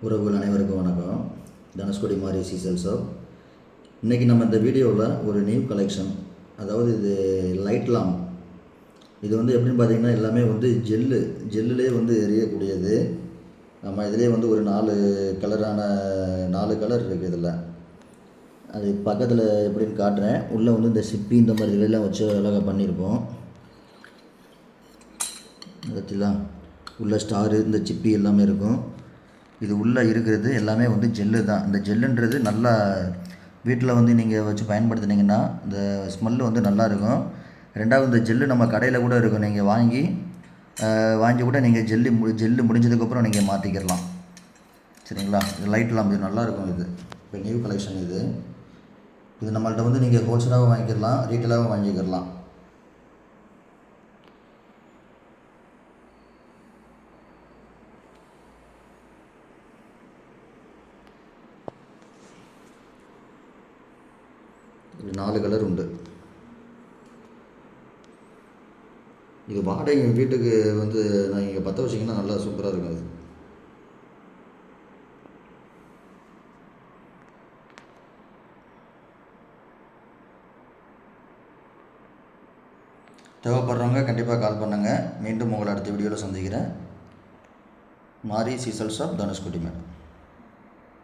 உறவுகள் அனைவருக்கும் வணக்கம். தனுஷ்கோடி மாரி சீசல் ஷாப். இன்றைக்கி நம்ம இந்த வீடியோவில் ஒரு நியூ கலெக்ஷன், அதாவது இது லைட் லாம்ப். இது வந்து எப்படின்னு பார்த்தீங்கன்னா எல்லாமே வந்து ஜெல்லுலே வந்து எரியக்கூடியது. நம்ம இதிலே வந்து ஒரு 4 கலர் இருக்குது இதில். அது பக்கத்தில் எப்படின்னு காட்டுறேன். உள்ளே வந்து இந்த சிப்பி இந்த மாதிரி இதெல்லாம் வச்சு அழகாக பண்ணியிருப்போம். பார்த்தீங்களா, உள்ள ஸ்டாரு இந்த சிப்பி எல்லாமே இருக்கும். இது உள்ளே இருக்கிறது எல்லாமே வந்து ஜெல்லு தான். இந்த ஜெல்லுன்றது நல்லா வீட்டில் வந்து நீங்கள் வச்சு பயன்படுத்துனீங்கன்னா இந்த ஸ்மெல்லு வந்து நல்லாயிருக்கும். ரெண்டாவது இந்த ஜெல்லு நம்ம கடையில் கூட இருக்கும். நீங்கள் வாங்கி கூட நீங்கள் ஜெல்லு முடிஞ்சதுக்கப்புறம் நீங்கள் மாற்றிக்கிடலாம். சரிங்களா. இது லைட் லாம்ப், இது நல்லாயிருக்கும். இது இப்போ நியூ கலெக்ஷன். இது நம்மள்ட்ட வந்து நீங்கள் ஹோல்சேலாகவும் வாங்கிக்கிடலாம், ரீட்டெயிலாகவும் வாங்கிக்கிடலாம். இது 4 கலர் உண்டு. இது வாடகை வீட்டுக்கு வந்து நான் இங்கே பற்ற வச்சிங்கன்னா நல்லா சூப்பராக இருக்கும். அது தேவைப்படுறவங்க கண்டிப்பாக கால் பண்ணுங்கள். மீண்டும் உங்களை அடுத்த வீடியோவில் சந்திக்கிறேன். மாரி சீசல் ஷாப், தனுஷ்கோடி மேடம்.